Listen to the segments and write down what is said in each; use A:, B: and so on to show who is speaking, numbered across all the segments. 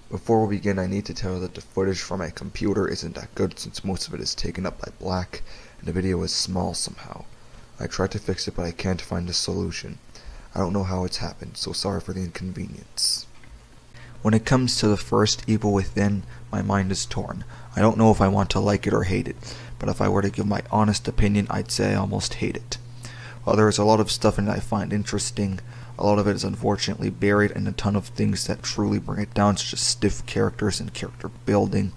A: Before we begin, I need to tell you that the footage from my computer isn't that good since most of it is taken up by black and the video is small somehow. I tried to fix it, but I can't find a solution. I don't know how it's happened, so sorry for the inconvenience. When it comes to the first Evil Within, my mind is torn. I don't know if I want to like it or hate it, but if I were to give my honest opinion, I'd say I almost hate it. While there is a lot of stuff in it I find interesting, a lot of it is unfortunately buried in a ton of things that truly bring it down, such as stiff characters and character building,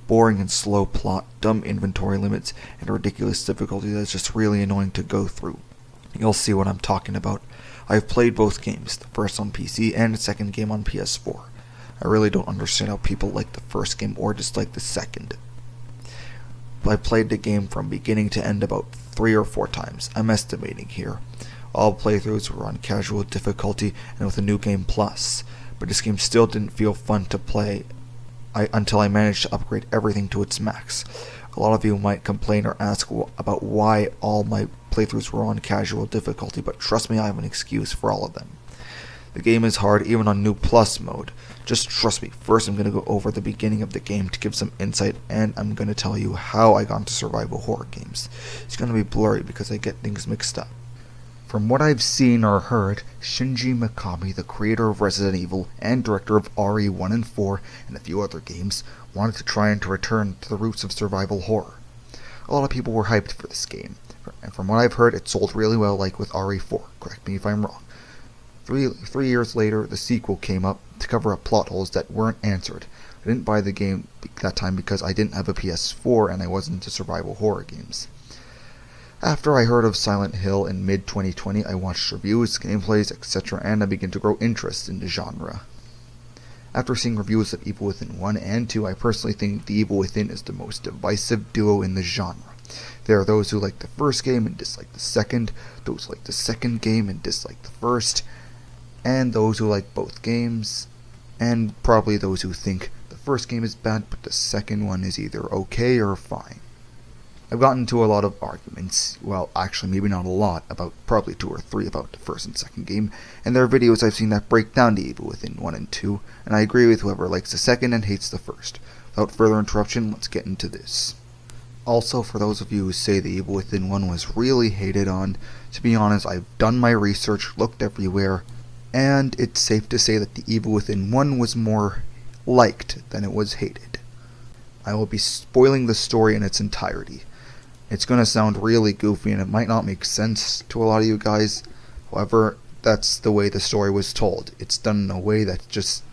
A: boring and slow plot, dumb inventory limits, and ridiculous difficulty that's just really annoying to go through. You'll see what I'm talking about. I've played both games, the first on PC and the second game on PS4. I really don't understand how people like the first game or dislike the second. I played the game from beginning to end about 3 or 4 times. I'm estimating here. All playthroughs were on casual difficulty and with a new game plus, but this game still didn't feel fun to play until I managed to upgrade everything to its max. A lot of you might complain or ask about why all my playthroughs were on casual difficulty, but trust me, I have an excuse for all of them. The game is hard even on new plus mode. Just trust me. First I'm going to go over the beginning of the game to give some insight, and I'm going to tell you how I got into survival horror games. It's going to be blurry because I get things mixed up. From what I've seen or heard, Shinji Mikami, the creator of Resident Evil and director of RE 1 and 4 and a few other games, wanted to try and to return to the roots of survival horror. A lot of people were hyped for this game, and from what I've heard, it sold really well, like with RE4. Correct me if I'm wrong. Three years later, the sequel came up to cover up plot holes that weren't answered. I didn't buy the game that time because I didn't have a PS4 and I wasn't into survival horror games. After I heard of Silent Hill in mid-2020, I watched reviews, gameplays, etc., and I began to grow interest in the genre. After seeing reviews of Evil Within 1 and 2, I personally think The Evil Within is the most divisive duo in the genre. There are those who like the first game and dislike the second, those who like the second game and dislike the first, and those who like both games, and probably those who think the first game is bad but the second one is either okay or fine. I've gotten into a lot of arguments, well actually maybe not a lot, about probably 2 or 3 about the first and second game, and there are videos I've seen that break down the Evil Within 1 and 2, and I agree with whoever likes the second and hates the first. Without further interruption, let's get into this. Also, for those of you who say the Evil Within 1 was really hated on, to be honest, I've done my research, looked everywhere, and it's safe to say that the Evil Within 1 was more liked than it was hated. I will be spoiling the story in its entirety. It's going to sound really goofy and it might not make sense to a lot of you guys. However, that's the way the story was told. It's done in a way that just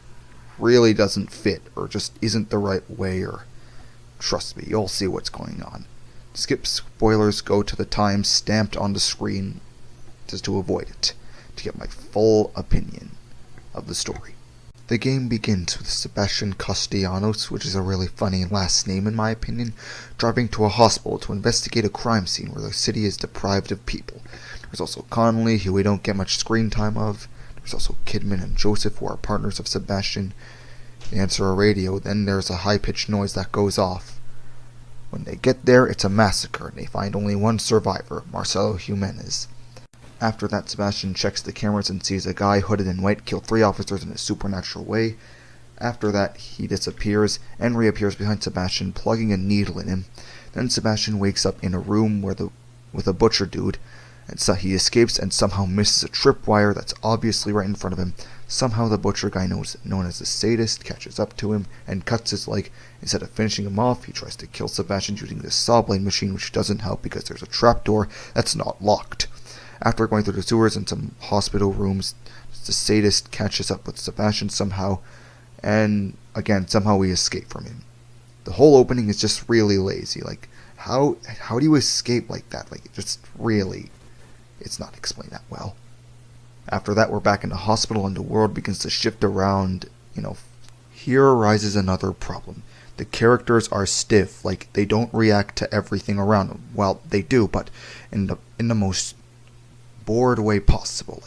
A: really doesn't fit or just isn't the right way, or trust me, you'll see what's going on. Skip spoilers, go to the time stamped on the screen just to avoid it, to get my full opinion of the story. The game begins with Sebastian Castellanos, which is a really funny last name in my opinion, driving to a hospital to investigate a crime scene where the city is deprived of people. There's also Connolly, who we don't get much screen time of. There's also Kidman and Joseph, who are partners of Sebastian. They answer a radio, then there's a high-pitched noise that goes off. When they get there, it's a massacre, and they find only one survivor, Marcelo Jimenez. After that, Sebastian checks the cameras and sees a guy hooded in white kill 3 officers in a supernatural way. After that, he disappears and reappears behind Sebastian, plugging a needle in him. Then Sebastian wakes up in a room with a butcher dude, and so he escapes and somehow misses a tripwire that's obviously right in front of him. Somehow the butcher guy known as the sadist catches up to him and cuts his leg. Instead of finishing him off, he tries to kill Sebastian using the saw blade machine, which doesn't help because there's a trapdoor that's not locked. After going through the sewers and some hospital rooms, the sadist catches up with Sebastian somehow, and again, somehow we escape from him. The whole opening is just really lazy. Like, how do you escape like that? Like, just really, it's not explained that well. After that, we're back in the hospital and the world begins to shift around, Here arises another problem. The characters are stiff, like, they don't react to everything around them. Well, they do, but in the most bored way possible.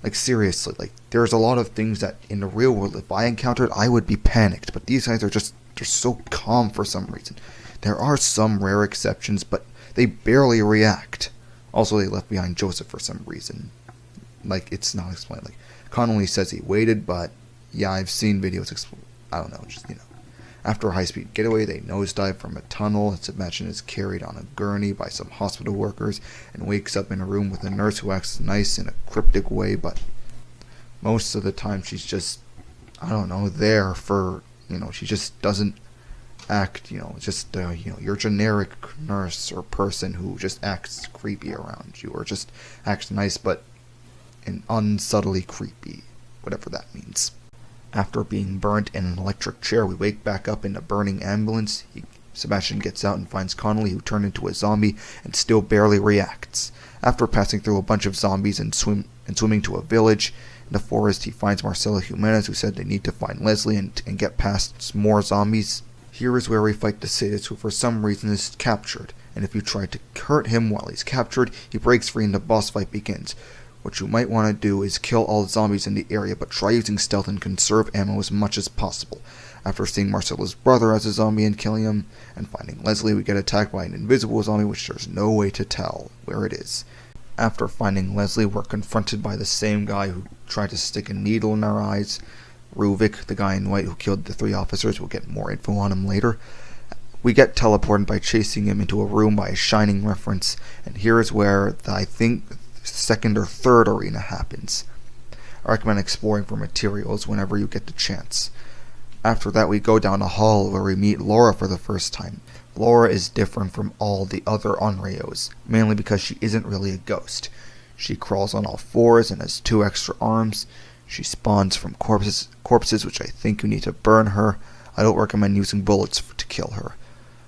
A: Like seriously, like there's a lot of things that in the real world if I encountered I would be panicked, but these guys they're so calm for some reason. There are some rare exceptions, but they barely react. Also, they left behind Joseph for some reason. Like, it's not explained. Like, Connolly says he waited, but Yeah, I've seen videos, I don't know, just, After a high-speed getaway, they nosedive from a tunnel. Sebastian is carried on a gurney by some hospital workers and wakes up in a room with a nurse who acts nice in a cryptic way, but most of the time she's just, I don't know, there for, she just doesn't act, just, your generic nurse or person who just acts creepy around you, or just acts nice but unsubtly creepy, whatever that means. After being burnt in an electric chair, we wake back up in a burning ambulance. Sebastian gets out and finds Connolly, who turned into a zombie and still barely reacts. After passing through a bunch of zombies and swimming to a village in the forest, he finds Marcela Jimenez, who said they need to find Leslie and get past more zombies. Here is where we fight the sadist, who for some reason is captured, and if you try to hurt him while he's captured, he breaks free and the boss fight begins. What you might want to do is kill all the zombies in the area, but try using stealth and conserve ammo as much as possible. After seeing Marcela's brother as a zombie and killing him, and finding Leslie, we get attacked by an invisible zombie, which there's no way to tell where it is. After finding Leslie, we're confronted by the same guy who tried to stick a needle in our eyes. Ruvik, the guy in white who killed the 3 officers, we'll get more info on him later. We get teleported by chasing him into a room by a Shining reference, and here is where I think second or third arena happens. I recommend exploring for materials whenever you get the chance. After that, we go down a hall where we meet Laura for the first time. Laura is different from all the other Onryos, mainly because she isn't really a ghost. She crawls on all 4s and has 2 extra arms. She spawns from corpses, which I think you need to burn her. I don't recommend using bullets to kill her.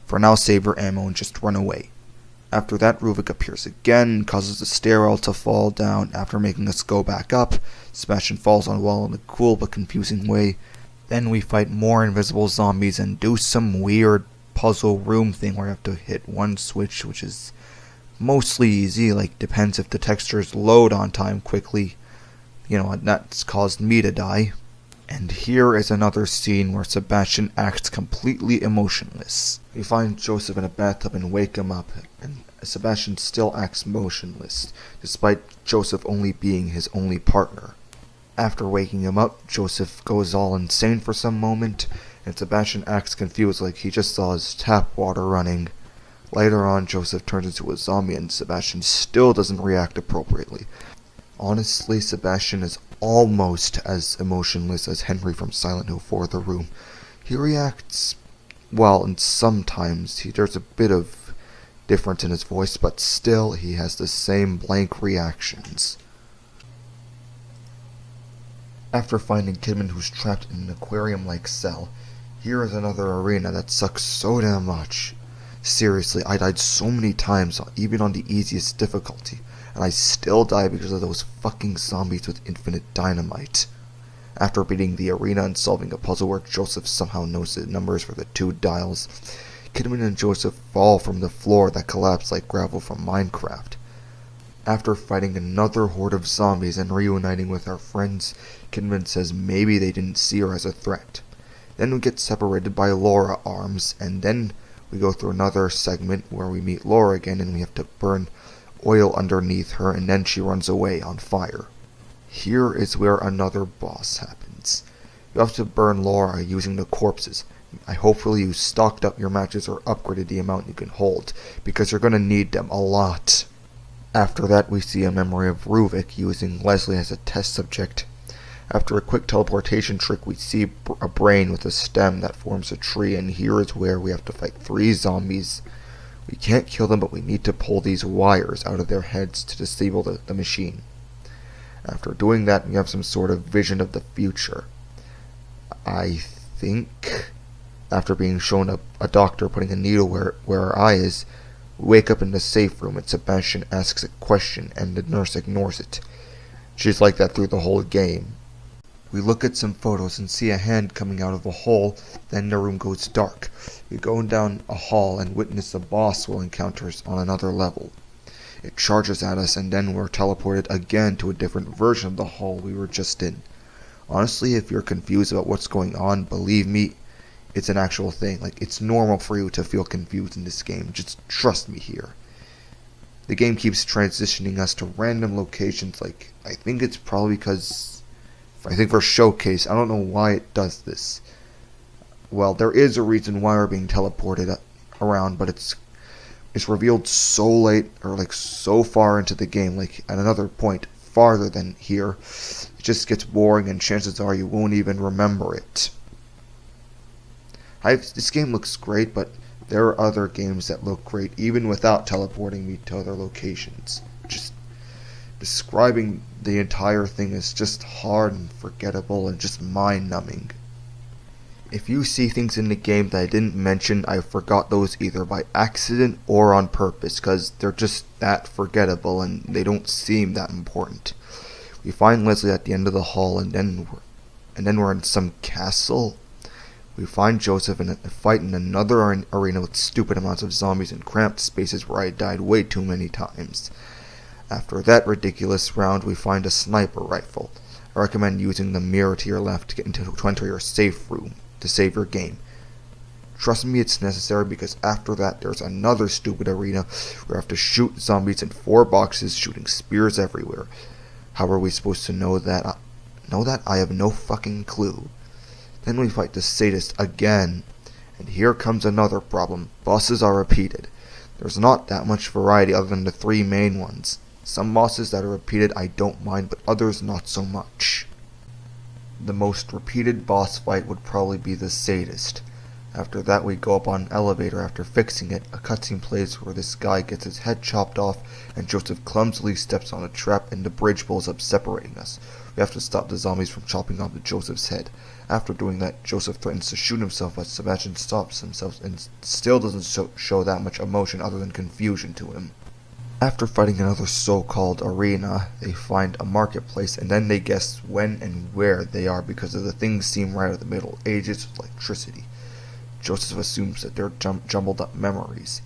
A: For now, save your ammo and just run away. After that, Ruvik appears again and causes the stairwell to fall down after making us go back up. Sebastian falls on a wall in a cool but confusing way. Then we fight more invisible zombies and do some weird puzzle room thing where you have to hit one switch, which is mostly easy, depends if the textures load on time quickly. And that's caused me to die. And here is another scene where Sebastian acts completely emotionless. We find Joseph in a bathtub and wake him up, and Sebastian still acts motionless, despite Joseph only being his only partner. After waking him up, Joseph goes all insane for some moment, and Sebastian acts confused like he just saw his tap water running. Later on, Joseph turns into a zombie and Sebastian still doesn't react appropriately. Honestly, Sebastian is almost as emotionless as Henry from Silent Hill 4 The Room. He reacts well, and sometimes there's a bit of difference in his voice, but still he has the same blank reactions. After finding Kidman, who's trapped in an aquarium-like cell, here is another arena that sucks so damn much. Seriously, I died so many times, even on the easiest difficulty, and I still die because of those fucking zombies with infinite dynamite. After beating the arena and solving a puzzle where Joseph somehow knows the numbers for the 2 dials, Kidman and Joseph fall from the floor that collapsed like gravel from Minecraft. After fighting another horde of zombies and reuniting with our friends, Kidman says maybe they didn't see her as a threat. Then we get separated by Laura arms, and then we go through another segment where we meet Laura again and we have to burn oil underneath her, and then she runs away on fire. Here is where another boss happens. You have to burn Laura using the corpses. Hopefully you stocked up your matches or upgraded the amount you can hold, because you're going to need them a lot. After that, we see a memory of Ruvik using Leslie as a test subject. After a quick teleportation trick, we see a brain with a stem that forms a tree, and here is where we have to fight 3 zombies. We can't kill them, but we need to pull these wires out of their heads to disable the machine. After doing that, we have some sort of vision of the future. I think, after being shown a doctor putting a needle where our eye is, we wake up in the safe room and Sebastian asks a question and the nurse ignores it. She's like that through the whole game. We look at some photos and see a hand coming out of a hole, then the room goes dark. We go down a hall and witness a boss we'll encounter on another level. It charges at us and then we're teleported again to a different version of the hall we were just in. Honestly, if you're confused about what's going on, believe me, it's an actual thing. It's normal for you to feel confused in this game. Just trust me here. The game keeps transitioning us to random locations, I think it's probably because I think for showcase. I don't know why it does this. Well, there is a reason why we're being teleported around, but it's revealed so late, or like so far into the game, like at another point farther than here. It just gets boring, and chances are you won't even remember it. This game looks great, but there are other games that look great even without teleporting me to other locations. Just describing the entire thing is just hard and forgettable and just mind-numbing. If you see things in the game that I didn't mention, I forgot those either by accident or on purpose, because they're just that forgettable and they don't seem that important. We find Leslie at the end of the hall, and then we're in some castle. We find Joseph in a fight in another arena with stupid amounts of zombies and cramped spaces where I died way too many times. After that ridiculous round, we find a sniper rifle. I recommend using the mirror to your left to enter your safe room to save your game. Trust me, it's necessary, because after that there's another stupid arena where I have to shoot zombies in 4 boxes, shooting spears everywhere. How are we supposed to know that? I have no fucking clue. Then we fight the sadist again, and here comes another problem. Bosses are repeated. There's not that much variety other than the 3 main ones. Some bosses that are repeated I don't mind, but others not so much. The most repeated boss fight would probably be the sadist. After that we go up on an elevator. After fixing it, a cutscene plays where this guy gets his head chopped off and Joseph clumsily steps on a trap and the bridge blows up, separating us. We have to stop the zombies from chopping off Joseph's head. After doing that, Joseph threatens to shoot himself, but Sebastian stops himself and still doesn't show that much emotion other than confusion to him. After fighting another so-called arena, they find a marketplace, and then they guess when and where they are because of the things seen right at the Middle Ages with electricity. Joseph assumes that they're jumbled up memories.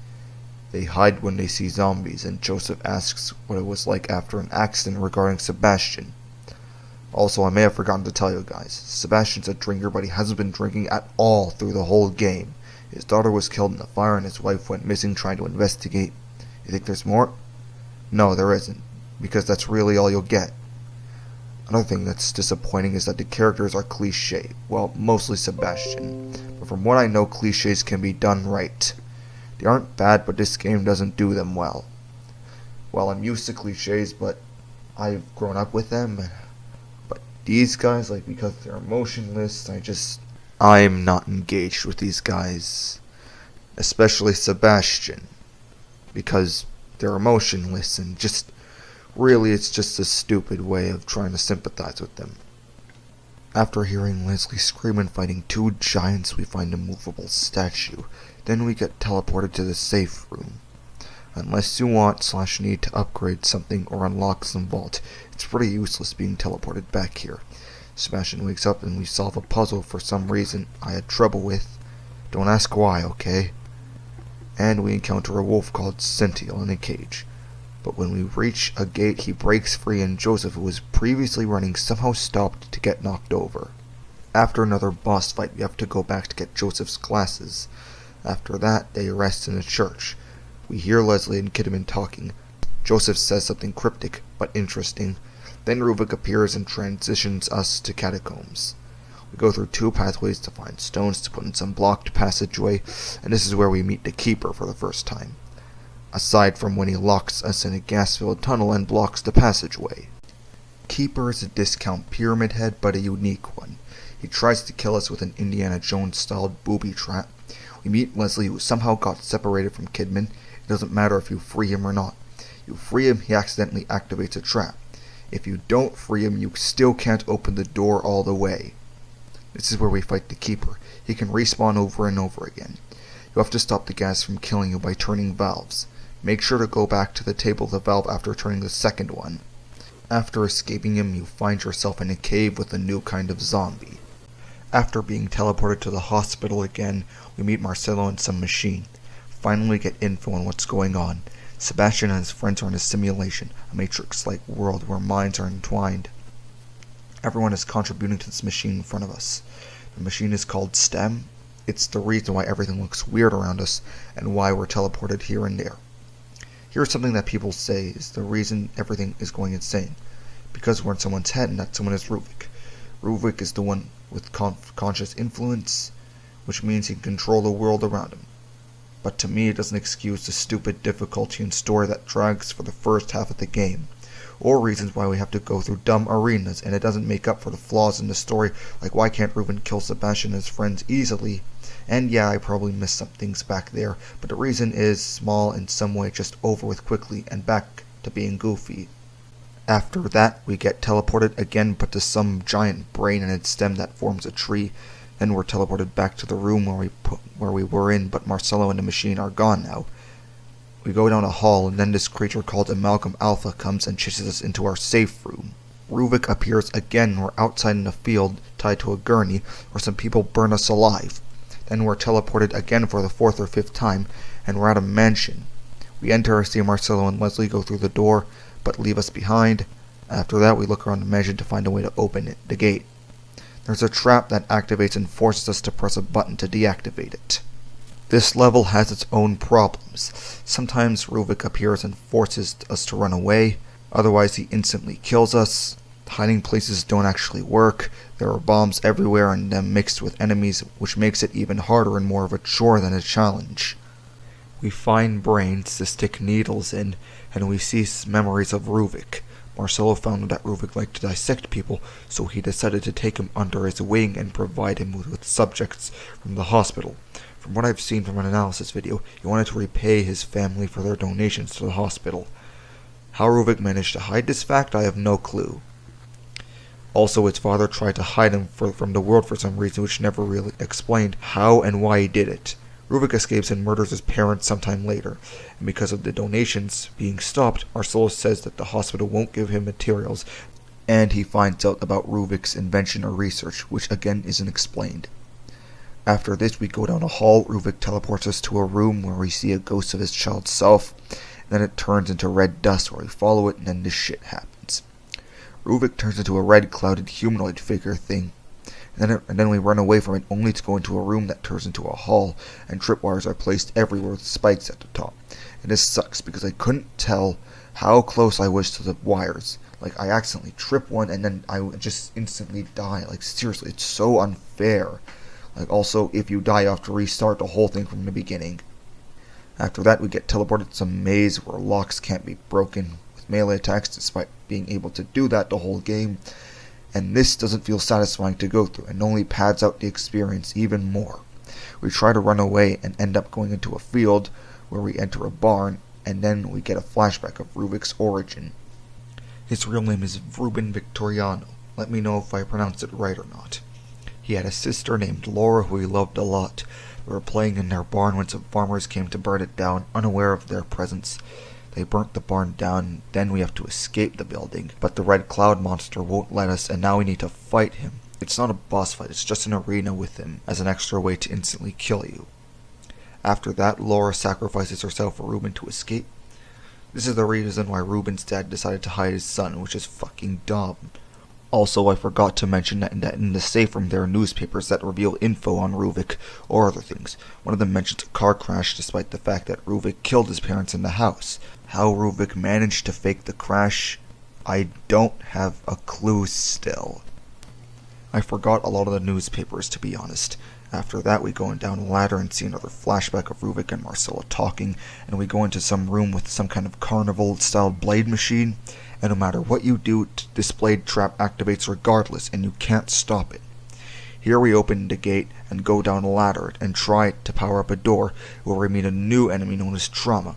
A: They hide when they see zombies, and Joseph asks what it was like after an accident regarding Sebastian. Also, I may have forgotten to tell you guys, Sebastian's a drinker, but he hasn't been drinking at all through the whole game. His daughter was killed in a fire and his wife went missing trying to investigate. You think there's more? No, there isn't, because that's really all you'll get. Another thing that's disappointing is that the characters are cliché. Well, mostly Sebastian. But from what I know, clichés can be done right. They aren't bad, but this game doesn't do them well. Well, I'm used to clichés, but I've grown up with them. But these guys, like, because they're emotionless, I'm not engaged with these guys. Especially Sebastian. Because they're emotionless and just... really, it's just a stupid way of trying to sympathize with them. After hearing Leslie scream and fighting 2 giants, we find a movable statue. Then we get teleported to the safe room. Unless you want/need to upgrade something or unlock some vault, it's pretty useless being teleported back here. Sebastian wakes up and we solve a puzzle for some reason I had trouble with. Don't ask why, okay? And we encounter a wolf called Centiel in a cage. But when we reach a gate, he breaks free and Joseph, who was previously running, somehow stopped to get knocked over. After another boss fight, we have to go back to get Joseph's glasses. After that, they arrest in a church. We hear Leslie and Kidman talking. Joseph says something cryptic, but interesting. Then Ruvik appears and transitions us to catacombs. We go through 2 pathways to find stones to put in some blocked passageway, and this is where we meet the Keeper for the first time. Aside from when he locks us in a gas-filled tunnel and blocks the passageway. Keeper is a discount pyramid head, but a unique one. He tries to kill us with an Indiana Jones-styled booby trap. We meet Leslie, who somehow got separated from Kidman. It doesn't matter if you free him or not. You free him, he accidentally activates a trap. If you don't free him, you still can't open the door all the way. This is where we fight the Keeper. He can respawn over and over again. You have to stop the gas from killing you by turning valves. Make sure to go back to the table of the valve after turning the second one. After escaping him, you find yourself in a cave with a new kind of zombie. After being teleported to the hospital again, we meet Marcelo and some machine. Finally get info on what's going on. Sebastian and his friends are in a simulation, a Matrix-like world where minds are entwined. Everyone is contributing to this machine in front of us. The machine is called STEM. It's the reason why everything looks weird around us, and why we're teleported here and there. Here's something that people say is the reason everything is going insane. Because we're in someone's head, and that someone is Ruvik. Ruvik is the one with conscious influence, which means he can control the world around him. But to me it doesn't excuse the stupid difficulty and story that drags for the first half of the game, or reasons why we have to go through dumb arenas, and it doesn't make up for the flaws in the story, like why can't Ruben kill Sebastian and his friends easily. And yeah, I probably missed some things back there, but the reason is small in some way, just over with quickly and back to being goofy. After that, we get teleported again, but to some giant brain and its stem that forms a tree. Then we're teleported back to the room where we were in, but Marcelo and the machine are gone now. We go down a hall, and then this creature called Amalgam Alpha comes and chases us into our safe room. Ruvik appears again. We're outside in a field, tied to a gurney, where some people burn us alive. Then we're teleported again for the 4th or 5th time, and we're at a mansion. We enter, see Marcelo and Leslie go through the door, but leave us behind. After that, we look around the mansion to find a way to open the gate. There's a trap that activates and forces us to press a button to deactivate it. This level has its own problems. Sometimes Ruvik appears and forces us to run away, otherwise he instantly kills us. Hiding places don't actually work. There are bombs everywhere and them mixed with enemies, which makes it even harder and more of a chore than a challenge. We find brains to stick needles in, and we see memories of Ruvik. Marcelo found that Ruvik liked to dissect people, so he decided to take him under his wing and provide him with subjects from the hospital. From what I've seen from an analysis video, he wanted to repay his family for their donations to the hospital. How Ruvik managed to hide this fact, I have no clue. Also, his father tried to hide him from the world for some reason, which never really explained how and why he did it. Ruvik escapes and murders his parents sometime later, and because of the donations being stopped, Marcelo says that the hospital won't give him materials, and he finds out about Ruvik's invention or research, which again isn't explained. After this, we go down a hall. Ruvik teleports us to a room where we see a ghost of his child self, and then it turns into red dust where we follow it, and then this shit happens. Ruvik turns into a red clouded humanoid figure thing, and then we run away from it, only to go into a room that turns into a hall, and tripwires are placed everywhere with spikes at the top. And this sucks because I couldn't tell how close I was to the wires. Like, I accidentally trip one and then I would just instantly die. Like, seriously, it's so unfair. Like, also, if you die, you have to restart the whole thing from the beginning. After that, we get teleported to some maze where locks can't be broken with melee attacks, despite being able to do that the whole game. And this doesn't feel satisfying to go through, and only pads out the experience even more. We try to run away and end up going into a field where we enter a barn, and then we get a flashback of Ruvik's origin. His real name is Ruben Victoriano. Let me know if I pronounced it right or not. He had a sister named Laura who he loved a lot. They were playing in their barn when some farmers came to burn it down, unaware of their presence. They burnt the barn down, then we have to escape the building, but the red cloud monster won't let us, and now we need to fight him. It's not a boss fight, it's just an arena with him, as an extra way to instantly kill you. After that, Laura sacrifices herself for Ruben to escape. This is the reason why Ruben's dad decided to hide his son, which is fucking dumb. Also, I forgot to mention that in the safe room there are newspapers that reveal info on Ruvik, or other things. One of them mentions a car crash despite the fact that Ruvik killed his parents in the house. How Ruvik managed to fake the crash, I don't have a clue still. I forgot a lot of the newspapers, to be honest. After that, we go down a ladder and see another flashback of Ruvik and Marcelo talking, and we go into some room with some kind of carnival-style blade machine, and no matter what you do, this blade trap activates regardless, and you can't stop it. Here we open the gate and go down a ladder and try to power up a door, where we meet a new enemy known as Trauma.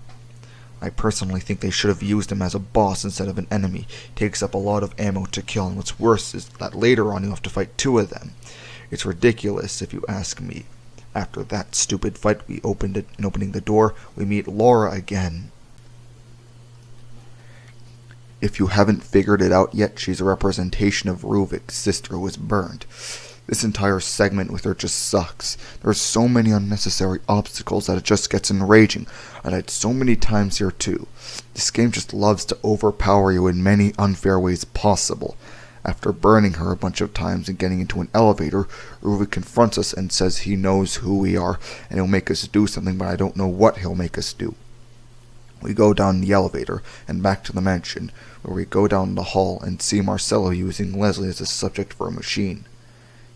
A: I personally think they should have used him as a boss instead of an enemy. He takes up a lot of ammo to kill, and what's worse is that later on you have to fight 2 of them. It's ridiculous if you ask me. After that stupid fight, we opened it, and opening the door, we meet Laura again. If you haven't figured it out yet, she's a representation of Ruvik's sister who was burned. This entire segment with her just sucks. There's so many unnecessary obstacles that it just gets enraging. I died so many times here too. This game just loves to overpower you in many unfair ways possible. After burning her a bunch of times and getting into an elevator, Ruvik confronts us and says he knows who we are and he'll make us do something, but I don't know what he'll make us do. We go down the elevator and back to the mansion, where we go down the hall and see Marcello using Leslie as a subject for a machine.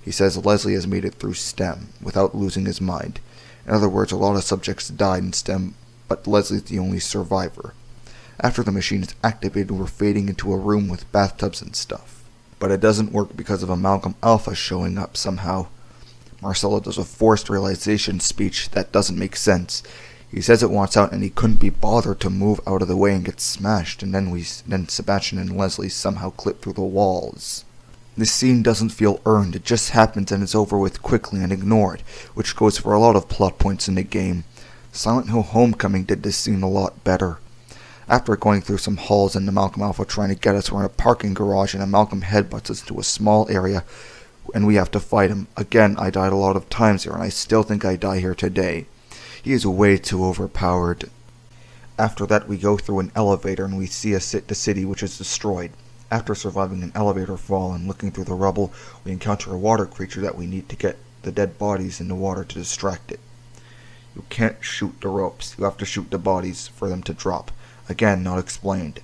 A: He says Leslie has made it through STEM without losing his mind. In other words, a lot of subjects died in STEM, but Leslie's the only survivor. After the machine is activated, we're fading into a room with bathtubs and stuff. But it doesn't work because of Amalgam Alpha showing up somehow. Marcello does a forced realization speech that doesn't make sense. He says it wants out and he couldn't be bothered to move out of the way and get smashed, and then Sebastian and Leslie somehow clip through the walls. This scene doesn't feel earned, it just happens and is over with quickly and ignored, which goes for a lot of plot points in the game. Silent Hill Homecoming did this scene a lot better. After going through some halls and Amalgam Alpha trying to get us, we're in a parking garage and Amalgam headbutts us into a small area and we have to fight him. Again, I died a lot of times here and I still think I die here today. He is way too overpowered. After that we go through an elevator and we see the city which is destroyed. After surviving an elevator fall and looking through the rubble, we encounter a water creature that we need to get the dead bodies in the water to distract it. You can't shoot the ropes, you have to shoot the bodies for them to drop. Again, not explained.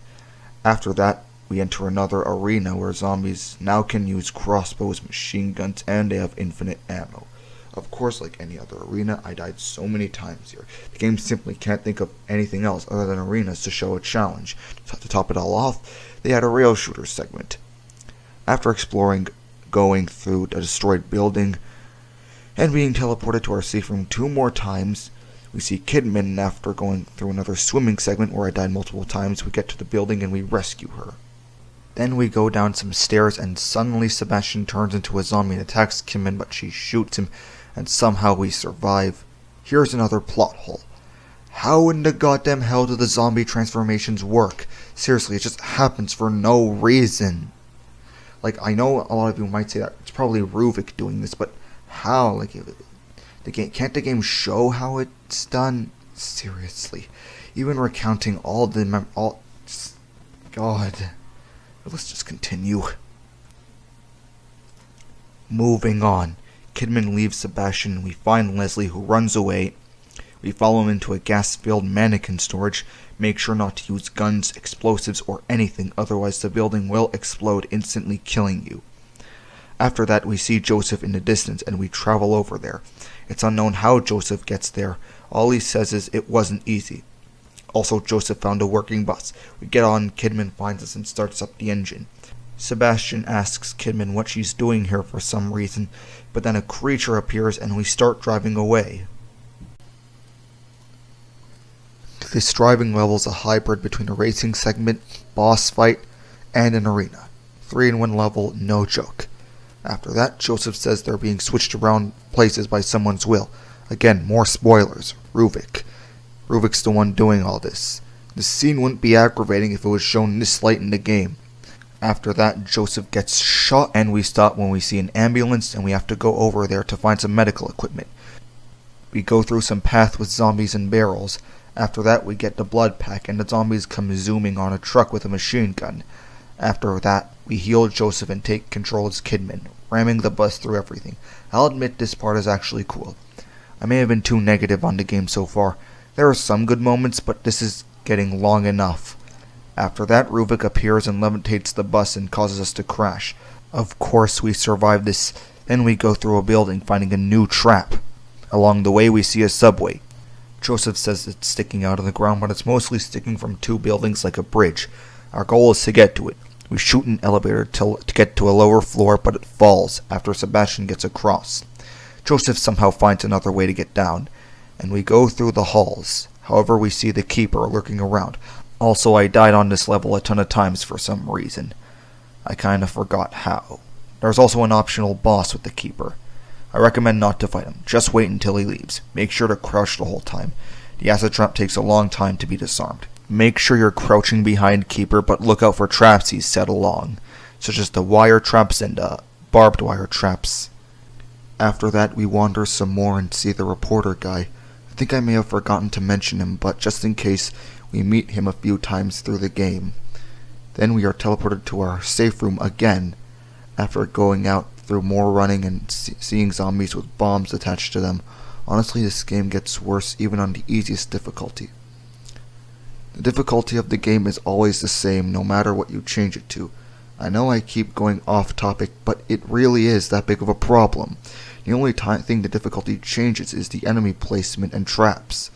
A: After that, we enter another arena where zombies now can use crossbows, machine guns, and they have infinite ammo. Of course, like any other arena, I died so many times here. The game simply can't think of anything else other than arenas to show a challenge. So to top it all off, they had a rail shooter segment. After exploring, going through a destroyed building, and being teleported to our safe room 2 more times, we see Kidman, and after going through another swimming segment where I died multiple times, we get to the building and we rescue her. Then we go down some stairs and suddenly Sebastian turns into a zombie and attacks Kidman, but she shoots him and somehow we survive. Here's another plot hole. How in the goddamn hell do the zombie transformations work? Seriously, it just happens for no reason. Like, I know a lot of you might say that it's probably Ruvik doing this, but how? Like, can't the game show how it's done? Seriously. Even recounting all the God. Let's just continue. Moving on. Kidman leaves Sebastian and we find Leslie, who runs away. We follow him into a gas-filled mannequin storage. Make sure not to use guns, explosives, or anything, otherwise the building will explode, instantly killing you. After that, we see Joseph in the distance and we travel over there. It's unknown how Joseph gets there. All he says is it wasn't easy. Also, Joseph found a working bus. We get on, Kidman finds us and starts up the engine. Sebastian asks Kidman what she's doing here for some reason, but then a creature appears and we start driving away. This driving level is a hybrid between a racing segment, boss fight, and an arena. 3-in-1 level, no joke. After that, Joseph says they're being switched around places by someone's will. Again, more spoilers. Ruvik. Ruvik's the one doing all this. The scene wouldn't be aggravating if it was shown this late in the game. After that, Joseph gets shot and we stop when we see an ambulance and we have to go over there to find some medical equipment. We go through some path with zombies and barrels. After that, we get the blood pack and the zombies come zooming on a truck with a machine gun. After that, we heal Joseph and take control as Kidman, ramming the bus through everything. I'll admit this part is actually cool. I may have been too negative on the game so far. There are some good moments, but this is getting long enough. After that, Ruvik appears and levitates the bus and causes us to crash. Of course, we survive this. Then we go through a building, finding a new trap. Along the way, we see a subway. Joseph says it's sticking out of the ground, but it's mostly sticking from 2 buildings like a bridge. Our goal is to get to it. We shoot an elevator to get to a lower floor, but it falls after Sebastian gets across. Joseph somehow finds another way to get down, and we go through the halls. However, we see the Keeper lurking around. Also, I died on this level a ton of times for some reason. I kinda forgot how. There's also an optional boss with the Keeper. I recommend not to fight him. Just wait until he leaves. Make sure to crouch the whole time. The acid trap takes a long time to be disarmed. Make sure you're crouching behind Keeper, but look out for traps he's set along, such as the wire traps and barbed wire traps. After that, we wander some more and see the reporter guy. I think I may have forgotten to mention him, but just in case, we meet him a few times through the game. Then we are teleported to our safe room again, after going out through more running and seeing zombies with bombs attached to them. Honestly, this game gets worse even on the easiest difficulty. The difficulty of the game is always the same, no matter what you change it to. I know I keep going off topic, but it really is that big of a problem. The only thing the difficulty changes is the enemy placement and traps.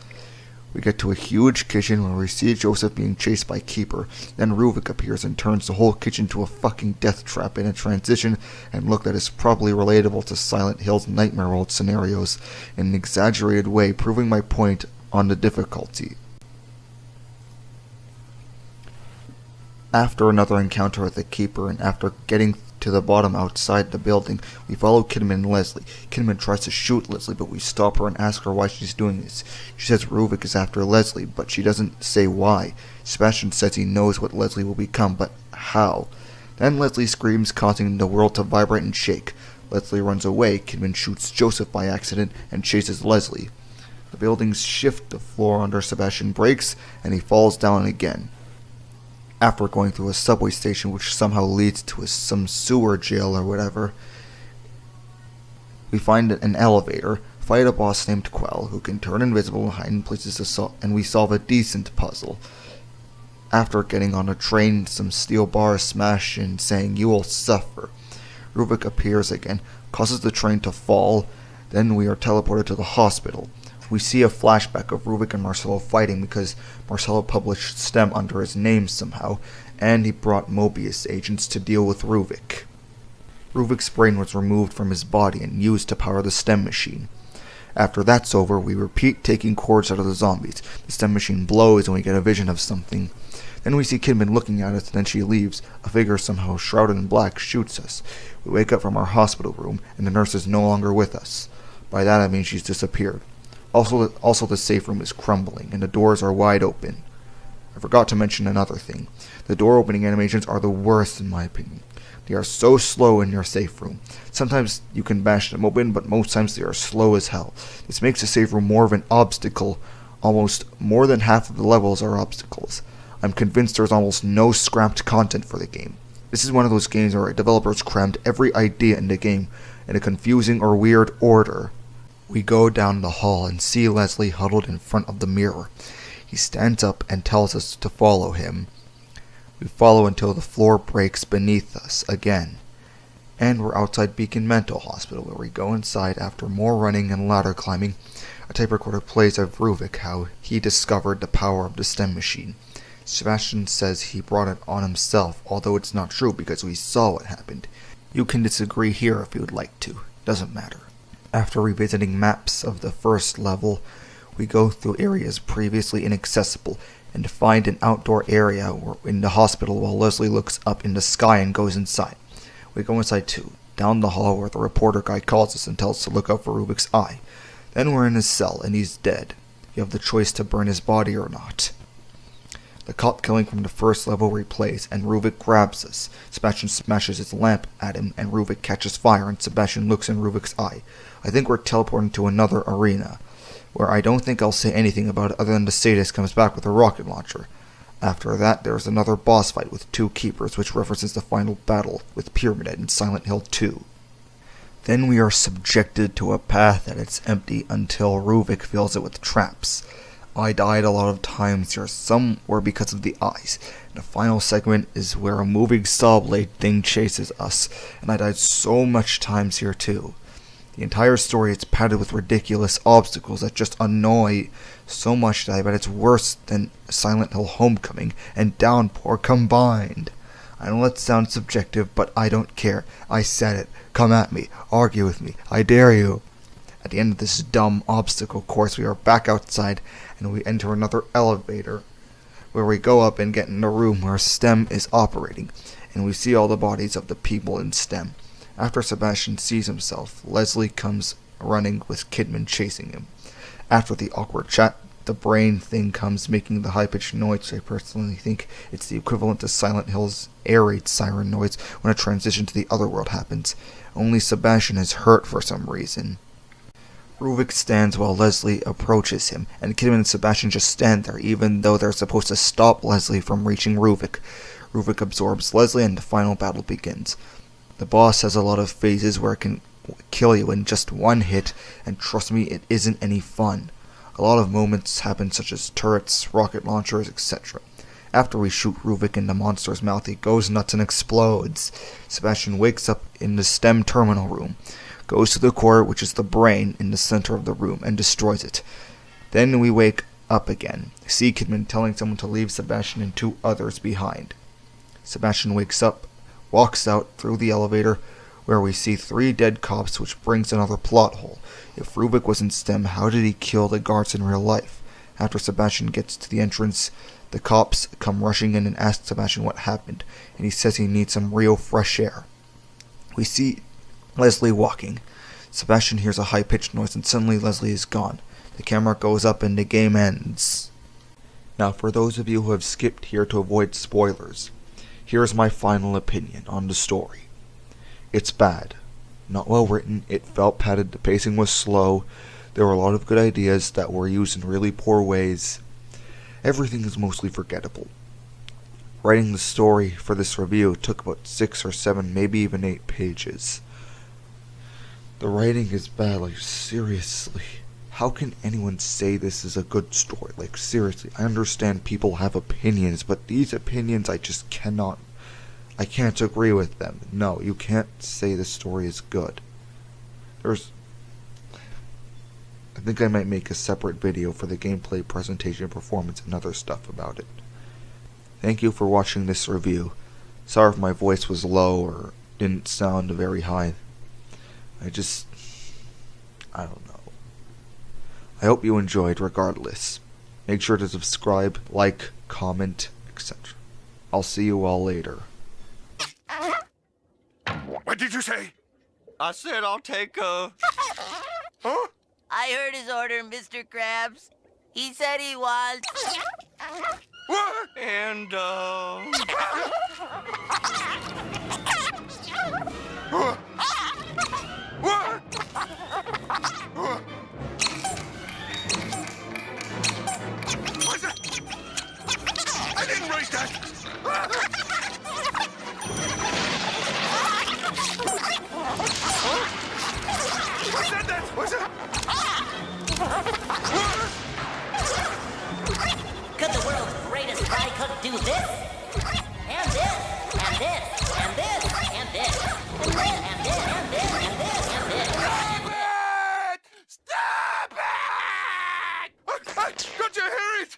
A: We get to a huge kitchen where we see Joseph being chased by Keeper. Then Ruvik appears and turns the whole kitchen to a fucking death trap in a transition and look that is probably relatable to Silent Hill's Nightmare World scenarios in an exaggerated way, proving my point on the difficulty. After another encounter with the Keeper and after getting to the bottom outside the building, we follow Kidman and Leslie. Kidman tries to shoot Leslie, but we stop her and ask her why she's doing this. She says Ruvik is after Leslie, but she doesn't say why. Sebastian says he knows what Leslie will become, but how? Then Leslie screams, causing the world to vibrate and shake. Leslie runs away, Kidman shoots Joseph by accident and chases Leslie. The buildings shift, the floor under Sebastian breaks, and he falls down again. After going through a subway station which somehow leads to some sewer jail or whatever, we find an elevator, fight a boss named Quell, who can turn invisible and hide in places, and we solve a decent puzzle. After getting on a train, some steel bars smash in, saying, "You will suffer." Ruvik appears again, causes the train to fall, then we are teleported to the hospital. We see a flashback of Ruvik and Marcelo fighting because Marcelo published STEM under his name somehow, and he brought Mobius agents to deal with Ruvik. Ruvik's brain was removed from his body and used to power the STEM machine. After that's over, we repeat taking cords out of the zombies. The STEM machine blows and we get a vision of something. Then we see Kidman looking at us, then she leaves. A figure somehow shrouded in black shoots us. We wake up from our hospital room, and the nurse is no longer with us. By that I mean she's disappeared. Also the safe room is crumbling, and the doors are wide open. I forgot to mention another thing. The door opening animations are the worst in my opinion. They are so slow in your safe room. Sometimes you can bash them open, but most times they are slow as hell. This makes the safe room more of an obstacle. Almost more than half of the levels are obstacles. I'm convinced there's almost no scrapped content for the game. This is one of those games where developers crammed every idea in the game in a confusing or weird order. We go down the hall and see Leslie huddled in front of the mirror. He stands up and tells us to follow him. We follow until the floor breaks beneath us again. And we're outside Beacon Mental Hospital, where we go inside after more running and ladder climbing. A tape recorder plays of Ruvik, how he discovered the power of the STEM machine. Sebastian says he brought it on himself, although it's not true because we saw what happened. You can disagree here if you would like to. Doesn't matter. After revisiting maps of the first level, we go through areas previously inaccessible and find an outdoor area in the hospital while Leslie looks up in the sky and goes inside. We go inside too, down the hall where the reporter guy calls us and tells us to look out for Ruvik's eye. Then we're in his cell and he's dead. You have the choice to burn his body or not. The cop killing from the first level replays, and Ruvik grabs us. Sebastian smashes his lamp at him, and Ruvik catches fire, and Sebastian looks in Ruvik's eye. I think we're teleporting to another arena, where I don't think I'll say anything about it other than the sadist comes back with a rocket launcher. After that, there's another boss fight with two keepers, which references the final battle with Pyramid Head in Silent Hill 2. Then we are subjected to a path that is empty until Ruvik fills it with traps. I died a lot of times here, some were because of the eyes. And the final segment is where a moving saw blade thing chases us, and I died so much times here too. The entire story is padded with ridiculous obstacles that just annoy so much that I bet it's worse than Silent Hill Homecoming and Downpour combined. I know that sounds subjective, but I don't care. I said it. Come at me. Argue with me. I dare you. At the end of this dumb obstacle course, we are back outside, and we enter another elevator, where we go up and get in the room where STEM is operating, and we see all the bodies of the people in STEM. After Sebastian sees himself, Leslie comes running with Kidman chasing him. After the awkward chat, the brain thing comes making the high-pitched noise. I personally think it's the equivalent to Silent Hill's air raid siren noise when a transition to the other world happens. Only Sebastian is hurt for some reason. Ruvik stands while Leslie approaches him, and Kidman and Sebastian just stand there, even though they're supposed to stop Leslie from reaching Ruvik. Ruvik absorbs Leslie, and the final battle begins. The boss has a lot of phases where it can kill you in just one hit, and trust me, it isn't any fun. A lot of moments happen such as turrets, rocket launchers, etc. After we shoot Ruvik in the monster's mouth, he goes nuts and explodes. Sebastian wakes up in the STEM terminal room, goes to the core, which is the brain, in the center of the room, and destroys it. Then we wake up again, see Kidman telling someone to leave Sebastian and 2 others behind. Sebastian wakes up, walks out through the elevator, where we see 3 dead cops, which brings another plot hole. If Ruvik was in STEM, how did he kill the guards in real life? After Sebastian gets to the entrance, the cops come rushing in and ask Sebastian what happened, and he says he needs some real fresh air. We see Leslie walking. Sebastian hears a high-pitched noise, and suddenly Leslie is gone. The camera goes up and the game ends. Now, for those of you who have skipped here to avoid spoilers, here's my final opinion on the story. It's bad. Not well written, it felt padded, the pacing was slow, there were a lot of good ideas that were used in really poor ways. Everything is mostly forgettable. Writing the story for this review took about 6 or 7, maybe even 8 pages. The writing is bad, like seriously. How can anyone say this is a good story? Like seriously, I understand people have opinions, but these opinions I can't agree with them. No, you can't say the story is good. I think I might make a separate video for the gameplay, presentation, performance, and other stuff about it. Thank you for watching this review. Sorry if my voice was low or didn't sound very high. I don't know. I hope you enjoyed regardless. Make sure to subscribe, like, comment, etc. I'll see you all later.
B: What did you say? I said I'll take a... Huh?
C: I heard his order, Mr. Krabs. He said he wants...
B: What? And, What? What's that? I didn't write that! Who said that? What's that?
C: Could the world's greatest fry cook do this? And this, and this, and this, and this, and this, and this, and this, and this, and this.
B: Stop it! Stop it! Don't you hear it?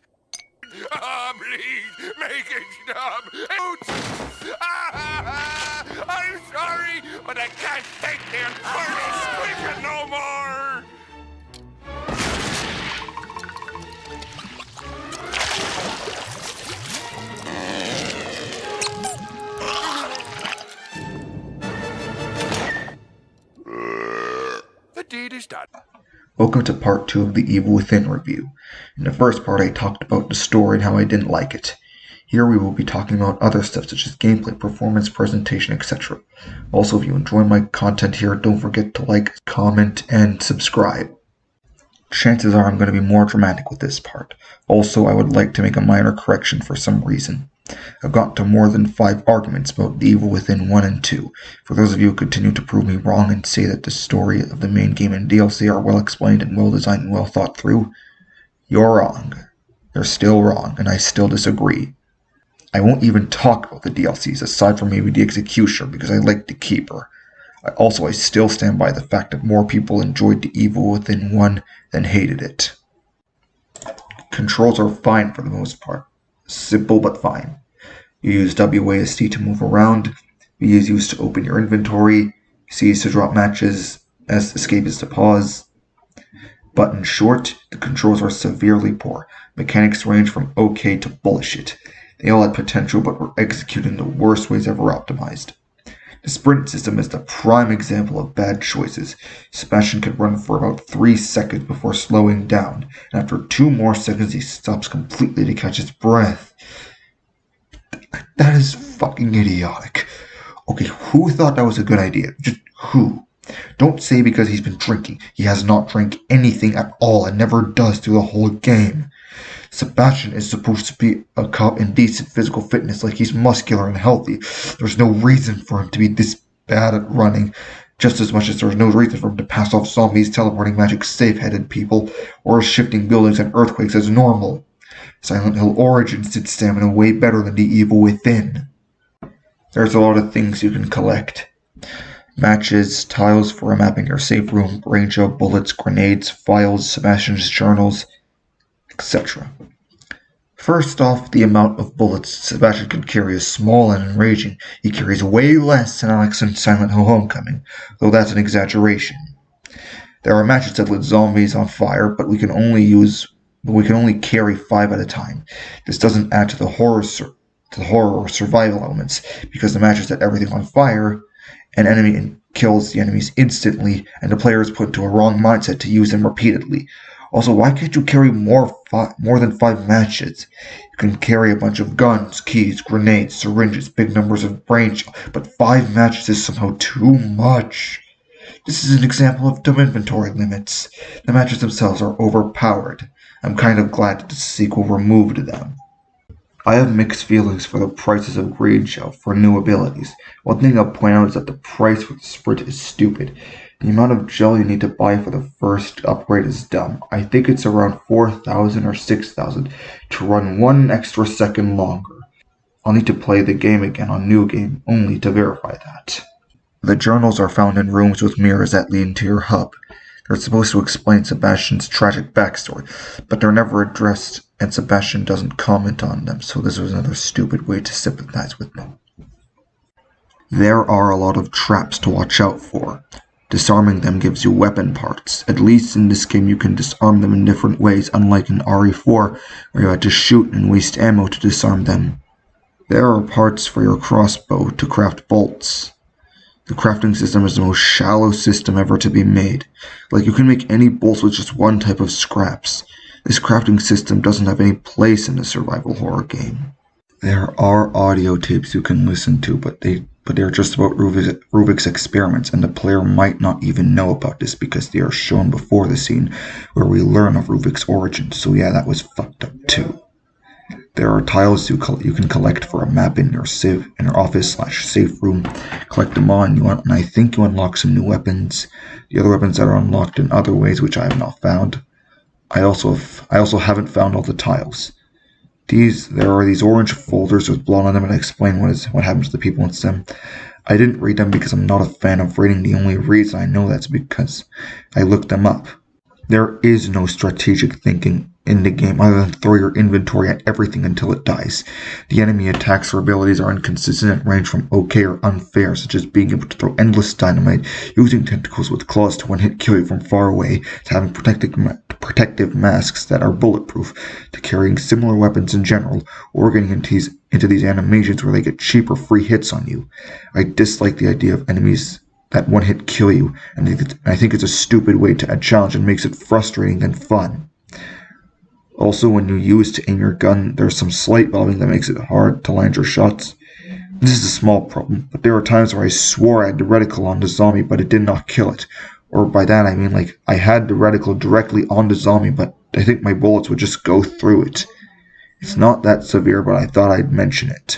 B: Please, make it stop. Ouch! I'm sorry, but I can't take the infernal squeaking no more! The deed is done.
A: Welcome to part 2 of the Evil Within review. In the first part I talked about the story and how I didn't like it. Here we will be talking about other stuff such as gameplay, performance, presentation, etc. Also, if you enjoy my content here, don't forget to like, comment, and subscribe. Chances are I'm going to be more dramatic with this part. Also, I would like to make a minor correction for some reason. I've gotten to more than 5 arguments about The Evil Within 1 and 2. For those of you who continue to prove me wrong and say that the story of the main game and DLC are well explained and well designed and well thought through, you're wrong. You're still wrong, and I still disagree. I won't even talk about the DLCs, aside from maybe the Executioner, because I like the Keeper. I still stand by the fact that more people enjoyed The Evil Within 1 than hated it. Controls are fine for the most part. Simple but fine. You use WASD to move around, B is used to open your inventory, C is to drop matches, escape is to pause. But in short, the controls are severely poor. Mechanics range from okay to bullshit. They all had potential but were executed in the worst ways ever optimized. The sprint system is the prime example of bad choices. Sebastian can run for about 3 seconds before slowing down, and after 2 more seconds he stops completely to catch his breath. That is fucking idiotic. Okay, who thought that was a good idea? Just who? Don't say because he's been drinking. He has not drank anything at all and never does through the whole game. Sebastian is supposed to be a cop in decent physical fitness, like he's muscular and healthy. There's no reason for him to be this bad at running.
D: just as much as there's no reason for him to pass off zombies, teleporting magic, safe-headed people, or shifting buildings and earthquakes as normal. Silent Hill Origins did stamina way better than the evil within. There's a lot of things you can collect. Matches, tiles for mapping your safe room, range of bullets, grenades, files, Sebastian's journals, etc. First off, the amount of bullets Sebastian can carry is small and enraging. He carries way less than Alex in Silent Hill Homecoming, though that's an exaggeration. There are matches that lit zombies on fire, but we can only carry 5 at a time. This doesn't add to the horror or survival elements, because the matches set everything on fire, an enemy kills the enemies instantly, and the player is put into a wrong mindset to use them repeatedly. Also, why can't you carry more than 5 matches? You can carry a bunch of guns, keys, grenades, syringes, big numbers of brains, but 5 matches is somehow too much. This is an example of dumb inventory limits. The matches themselves are overpowered. I'm kind of glad that the sequel removed them. I have mixed feelings for the prices of Green Shell for new abilities. One thing I'll point out is that the price for the sprint is stupid. The amount of gel you need to buy for the first upgrade is dumb. I think it's around 4,000 or 6,000 to run 1 extra second longer. I'll need to play the game again on New Game only to verify that. The journals are found in rooms with mirrors that lead into your hub. They're supposed to explain Sebastian's tragic backstory, but they're never addressed, and Sebastian doesn't comment on them, so this was another stupid way to sympathize with them. There are a lot of traps to watch out for. Disarming them gives you weapon parts. At least in this game you can disarm them in different ways, unlike in RE4, where you had to shoot and waste ammo to disarm them. There are parts for your crossbow to craft bolts. The crafting system is the most shallow system ever to be made. Like, you can make any bolts with just one type of scraps. This crafting system doesn't have any place in a survival horror game. There are audio tapes you can listen to, but they're just about Ruvik's experiments, and the player might not even know about this because they are shown before the scene where we learn of Ruvik's origins, so yeah, that was fucked up too. There are tiles you can collect for a map in your office/safe room. Collect them all, and I think you unlock some new weapons. The other weapons that are unlocked in other ways, which I have not found. I also haven't found all the tiles. There are these orange folders with blood on them, and explain what happens to the people in them. I didn't read them because I'm not a fan of reading. The only reason I know that's because I looked them up. There is no strategic thinking in the game other than throw your inventory at everything until it dies. The enemy attacks or abilities are inconsistent and range from okay or unfair, such as being able to throw endless dynamite, using tentacles with claws to one-hit kill you from far away, to having protective masks that are bulletproof, to carrying similar weapons in general, or getting into these animations where they get cheaper free hits on you. I dislike the idea of enemies that one-hit kill you, and I think it's a stupid way to add challenge and makes it frustrating than fun. Also, when you use to aim your gun, there's some slight bobbing that makes it hard to land your shots. This is a small problem, but there are times where I swore I had the reticle on the zombie, but it did not kill it. Or by that I mean, like, I had the reticle directly on the zombie, but I think my bullets would just go through it. It's not that severe, but I thought I'd mention it.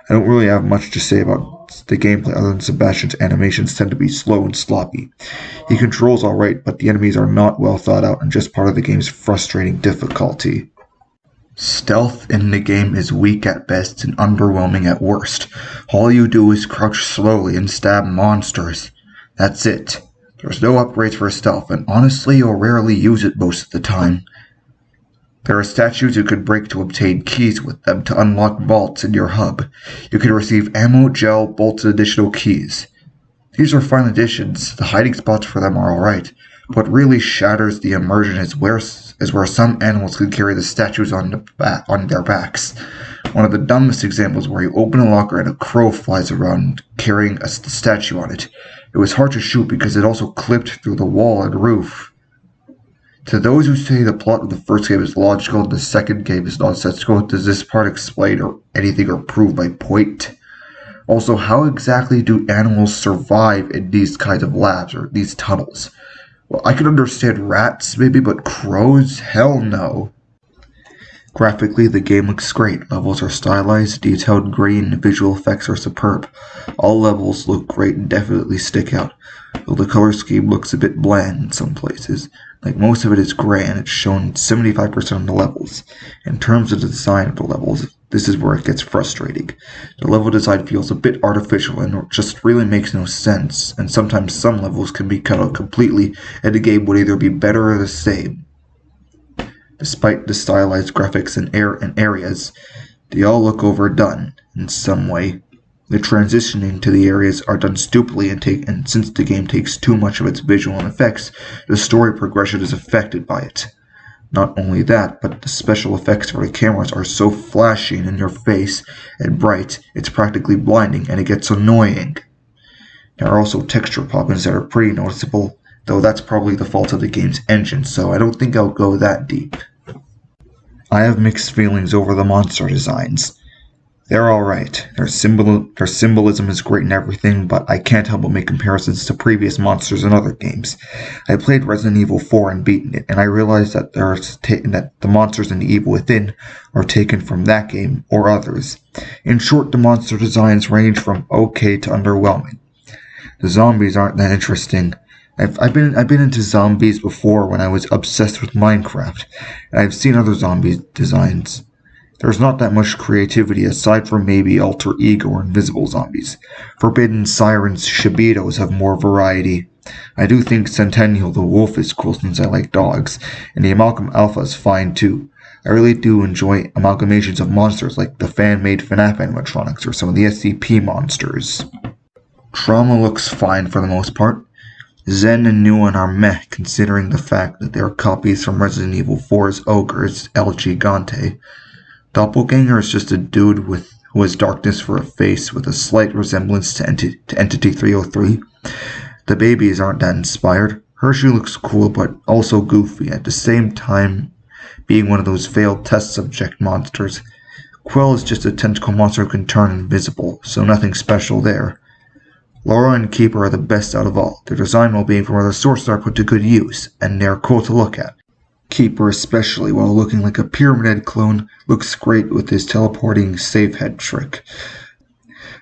D: I don't really have much to say about the gameplay other than Sebastian's animations tend to be slow and sloppy. He controls alright, but the enemies are not well thought out and just part of the game's frustrating difficulty. Stealth in the game is weak at best and underwhelming at worst. All you do is crouch slowly and stab monsters. That's it. There's no upgrades for stealth, and honestly you'll rarely use it most of the time. There are statues you could break to obtain keys with them to unlock vaults in your hub. You can receive ammo, gel, bolts, and additional keys. These are fine additions. The hiding spots for them are alright. What really shatters the immersion is where some animals can carry the statues on their backs. One of the dumbest examples where you open a locker and a crow flies around carrying the statue on it. It was hard to shoot because it also clipped through the wall and roof. To those who say the plot of the first game is logical and the second game is nonsensical, does this part explain or anything or prove my point? Also, how exactly do animals survive in these kinds of labs or these tunnels? Well, I can understand rats maybe, but crows? Hell no. Graphically, the game looks great. Levels are stylized, detailed, gritty, and the visual effects are superb. All levels look great and definitely stick out, though the color scheme looks a bit bland in some places. Like most of it is gray and it's shown 75% of the levels. In terms of the design of the levels, this is where it gets frustrating. The level design feels a bit artificial and just really makes no sense, and sometimes some levels can be cut out completely and the game would either be better or the same. Despite the stylized graphics and areas, they all look overdone in some way. The transitioning to the areas are done stupidly and since the game takes too much of its visual effects, the story progression is affected by it. Not only that, but the special effects for the cameras are so flashy and in your face and bright, it's practically blinding and it gets annoying. There are also texture pop-ins that are pretty noticeable, though that's probably the fault of the game's engine, so I don't think I'll go that deep. I have mixed feelings over the monster designs. They're alright. Their symbolism is great and everything, but I can't help but make comparisons to previous monsters in other games. I played Resident Evil 4 and beaten it, and I realized that that the monsters in the Evil Within are taken from that game or others. In short, the monster designs range from okay to underwhelming. The zombies aren't that interesting. I've been into zombies before when I was obsessed with Minecraft, and I've seen other zombie designs. There's not that much creativity aside from maybe alter ego or invisible zombies. Forbidden Sirens, Shibitos have more variety. I do think Centennial the Wolf is cool since I like dogs, and the Amalgam Alpha is fine too. I really do enjoy amalgamations of monsters like the fan-made FNAF animatronics or some of the SCP monsters. Trauma looks fine for the most part. Zen and Nuan are meh, considering the fact that they are copies from Resident Evil 4's ogres, El Gigante. Doppelganger is just a dude who has darkness for a face with a slight resemblance to Entity 303. The babies aren't that inspired. Hershey looks cool but also goofy, at the same time being one of those failed test subject monsters. Quill is just a tentacle monster who can turn invisible, so nothing special there. Laura and Keeper are the best out of all, their design while being from other sources are put to good use, and they are cool to look at. Keeper especially, while looking like a Pyramid Head clone, looks great with his teleporting save head trick.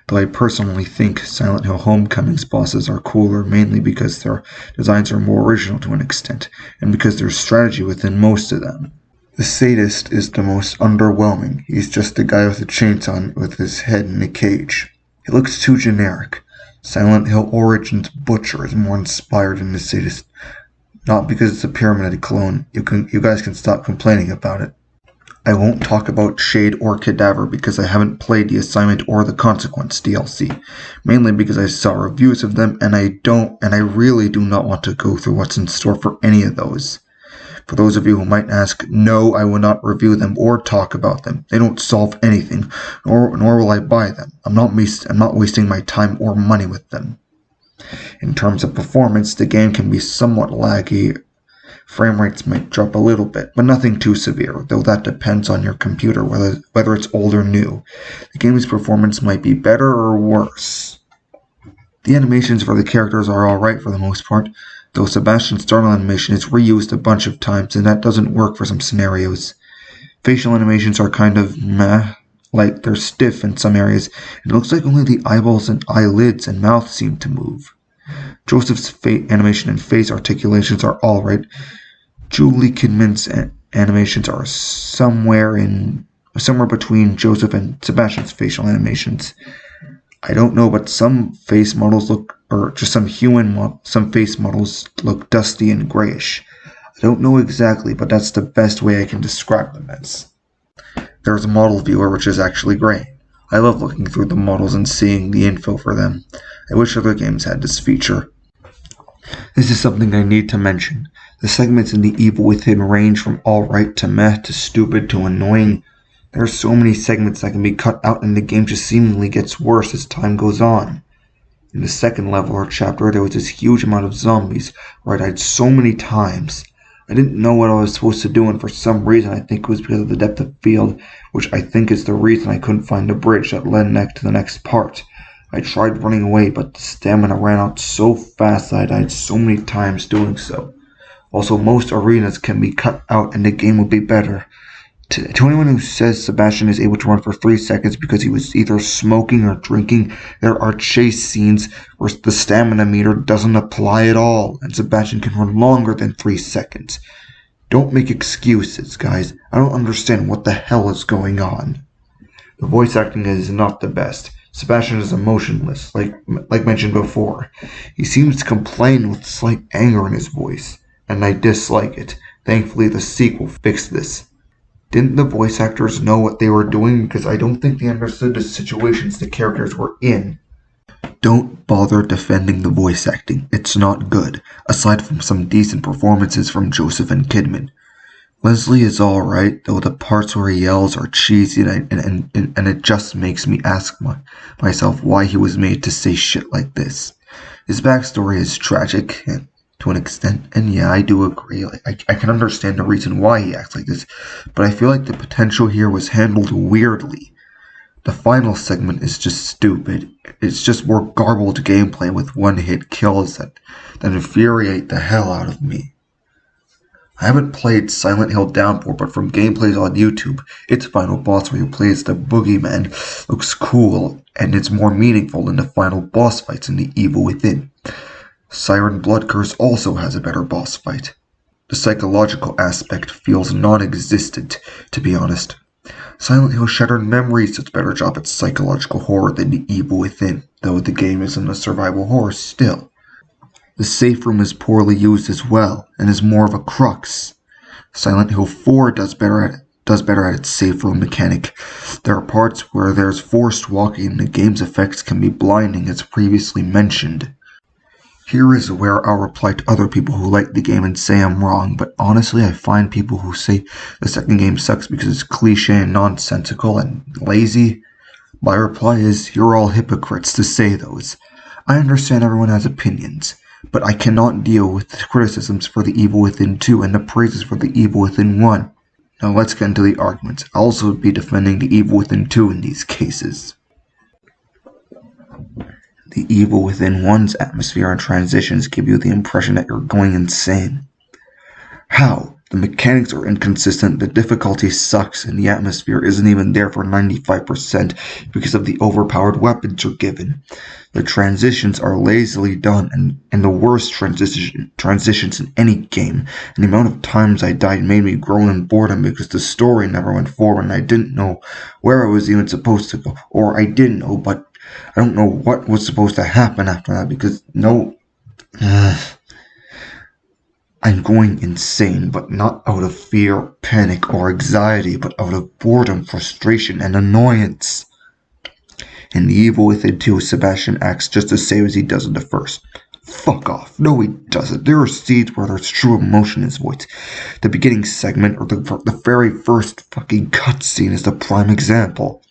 D: Though I personally think Silent Hill Homecoming's bosses are cooler mainly because their designs are more original to an extent, and because there's strategy within most of them. The Sadist is the most underwhelming. He's just a guy with a chainsaw with his head in a cage. He looks too generic. Silent Hill Origins Butcher is more inspired than the Sadist. Not because it's a Pyramid Head clone. You guys can stop complaining about it. I won't talk about Shade or Cadaver because I haven't played the Assignment or the Consequence DLC, mainly because I saw reviews of them and I really do not want to go through what's in store for any of those. For those of you who might ask, no, I will not review them or talk about them. They don't solve anything, nor will I buy them. I'm not wasting my time or money with them. In terms of performance, the game can be somewhat laggy. Frame rates might drop a little bit, but nothing too severe, though that depends on your computer, whether it's old or new. The game's performance might be better or worse. The animations for the characters are alright for the most part, though Sebastian's startle animation is reused a bunch of times, and that doesn't work for some scenarios. Facial animations are kind of meh, like they're stiff in some areas, and it looks like only the eyeballs and eyelids and mouth seem to move. Joseph's animation and face articulations are alright. Julie Kidman's animations are somewhere between Joseph and Sebastian's facial animations. I don't know, but some face models some face models look dusty and grayish. I don't know exactly, but that's the best way I can describe them as. There's a model viewer which is actually great. I love looking through the models and seeing the info for them. I wish other games had this feature. This is something I need to mention. The segments in the Evil Within range from alright to meh to stupid to annoying. There are so many segments that can be cut out and the game just seemingly gets worse as time goes on. In the second level or chapter, there was this huge amount of zombies where I died so many times. I didn't know what I was supposed to do, and for some reason I think it was because of the depth of field, which I think is the reason I couldn't find a bridge that led to the next part. I tried running away, but the stamina ran out so fast that I died so many times doing so. Also, most arenas can be cut out and the game would be better. To anyone who says Sebastian is able to run for 3 seconds because he was either smoking or drinking, there are chase scenes where the stamina meter doesn't apply at all, and Sebastian can run longer than 3 seconds. Don't make excuses, guys. I don't understand what the hell is going on. The voice acting is not the best. Sebastian is emotionless, like mentioned before. He seems to complain with slight anger in his voice, and I dislike it. Thankfully, the sequel fixed this. Didn't the voice actors know what they were doing? Because I don't think they understood the situations the characters were in. Don't bother defending the voice acting. It's not good, aside from some decent performances from Joseph and Kidman. Leslie is alright, though the parts where he yells are cheesy and it just makes me ask myself why he was made to say shit like this. His backstory is tragic, to an extent, and yeah, I do agree. I can understand the reason why he acts like this, but I feel like the potential here was handled weirdly. The final segment is just stupid. It's just more garbled gameplay with one-hit kills that infuriate the hell out of me. I haven't played Silent Hill Downpour, but from gameplays on YouTube, its final boss where you play as the boogeyman looks cool, and it's more meaningful than the final boss fights in The Evil Within. Siren Blood Curse also has a better boss fight. The psychological aspect feels non-existent, to be honest. Silent Hill Shattered Memories does a better job at psychological horror than The Evil Within, though the game isn't a survival horror still. The safe room is poorly used as well, and is more of a crux. Silent Hill 4 does better at its safe room mechanic. There are parts where there's forced walking and the game's effects can be blinding as previously mentioned. Here is where I'll reply to other people who like the game and say I'm wrong, but honestly I find people who say the second game sucks because it's cliche and nonsensical and lazy. My reply is, you're all hypocrites to say those. I understand everyone has opinions, but I cannot deal with the criticisms for The Evil Within 2 and the praises for The Evil Within 1. Now let's get into the arguments. I'll also be defending The Evil Within 2 in these cases. The Evil Within 1's atmosphere and transitions give you the impression that you're going insane. How? The mechanics are inconsistent, the difficulty sucks, and the atmosphere isn't even there for 95% because of the overpowered weapons you're given. The transitions are lazily done and the worst transitions in any game, and the amount of times I died made me groan in boredom because the story never went forward and I didn't know where I was even supposed to go, or I didn't know, but I don't know what was supposed to happen after that because I'm going insane, but not out of fear, panic, or anxiety, but out of boredom, frustration, and annoyance. In The Evil Within 2, Sebastian acts just as same as he does in the first. Fuck off. No, he doesn't. There are scenes where there's true emotion in his voice. The beginning segment, or the very first fucking cutscene, is the prime example.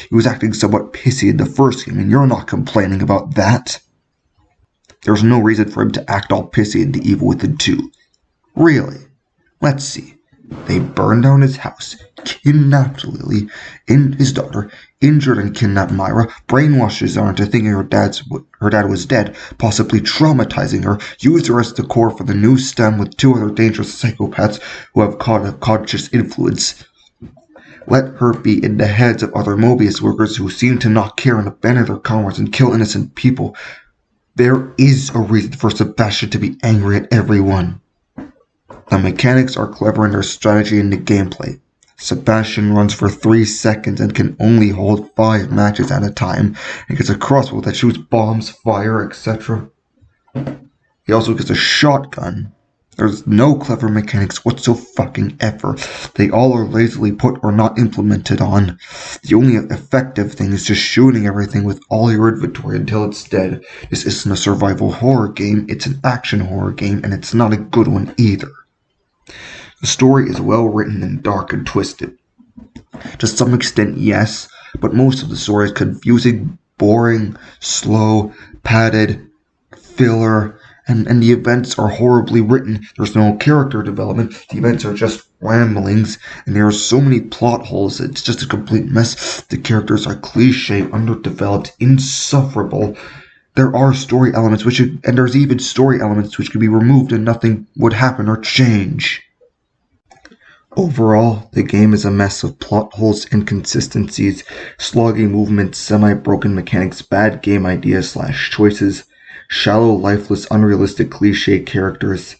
D: He was acting somewhat pissy in the first game, and you're not complaining about that. There's no reason for him to act all pissy in The Evil Within 2. Really? Let's see. They burned down his house, kidnapped Lily, his daughter, injured and kidnapped Myra, brainwashed her into thinking her dad was dead, possibly traumatizing her, used her as the core for the new stem with 2 other dangerous psychopaths who have conscious influence. Let her be in the heads of other Mobius workers who seem to not care and abandon their comrades and kill innocent people. There is a reason for Sebastian to be angry at everyone. The mechanics are clever in their strategy and the gameplay. Sebastian runs for 3 seconds and can only hold 5 matches at a time, and gets a crossbow that shoots bombs, fire, etc. He also gets a shotgun. There's no clever mechanics whatsoever. They all are lazily put or not implemented on. The only effective thing is just shooting everything with all your inventory until it's dead. This isn't a survival horror game, it's an action horror game, and it's not a good one either. The story is well written and dark and twisted. To some extent, yes, but most of the story is confusing, boring, slow, padded, filler, and the events are horribly written. There's no character development, the events are just ramblings, and there are so many plot holes, it's just a complete mess. The characters are cliche, underdeveloped, insufferable. There are story elements and there's even story elements which could be removed and nothing would happen or change. Overall, the game is a mess of plot holes, inconsistencies, sloggy movements, semi-broken mechanics, bad game ideas / choices, shallow, lifeless, unrealistic cliche characters,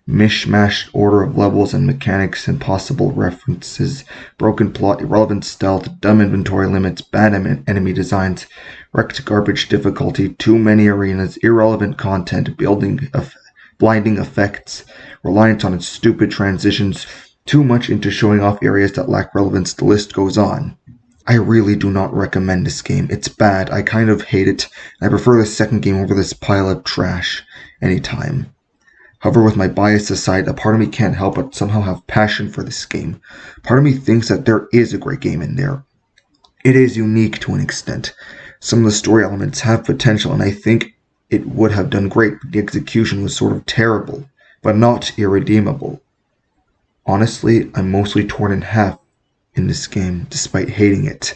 D: mishmashed order of levels and mechanics, impossible references, broken plot, irrelevant stealth, dumb inventory limits, bad enemy designs, wrecked garbage difficulty, too many arenas, irrelevant content, blinding effects, reliance on its stupid transitions, too much into showing off areas that lack relevance, the list goes on. I really do not recommend this game. It's bad. I kind of hate it. I prefer the second game over this pile of trash anytime. However, with my bias aside, a part of me can't help but somehow have passion for this game. Part of me thinks that there is a great game in there. It is unique to an extent. Some of the story elements have potential, and I think it would have done great, but the execution was sort of terrible, but not irredeemable. Honestly, I'm mostly torn in half in this game, despite hating it.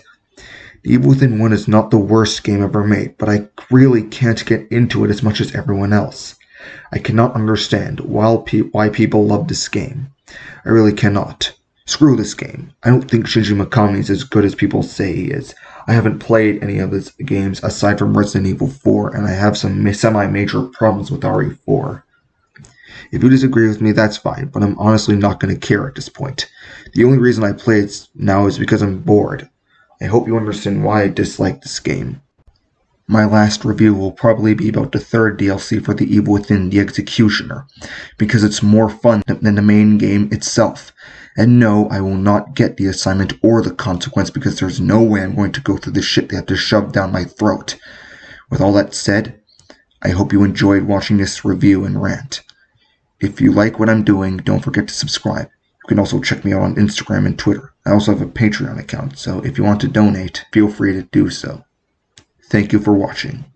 D: The Evil Within 1 is not the worst game ever made, but I really can't get into it as much as everyone else. I cannot understand why people love this game. I really cannot. Screw this game. I don't think Shinji Mikami is as good as people say he is. I haven't played any of his games aside from Resident Evil 4, and I have some semi-major problems with RE4. If you disagree with me, that's fine, but I'm honestly not going to care at this point. The only reason I play it now is because I'm bored. I hope you understand why I dislike this game. My last review will probably be about the third DLC for The Evil Within: The Executioner, because it's more fun than the main game itself. And no, I will not get the assignment or the consequence because there's no way I'm going to go through the shit they have to shove down my throat. With all that said, I hope you enjoyed watching this review and rant. If you like what I'm doing, don't forget to subscribe. You can also check me out on Instagram and Twitter. I also have a Patreon account, so if you want to donate, feel free to do so. Thank you for watching.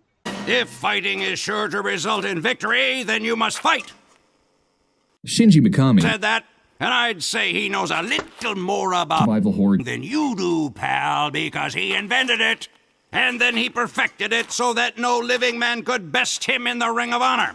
B: If fighting is sure to result in victory, then you must fight.
E: Shinji Mikami
B: Said that, and I'd say he knows a little more about
E: survival horde.
B: than you do, pal, because he invented it. And then he perfected it so that no living man could best him in the Ring of Honor.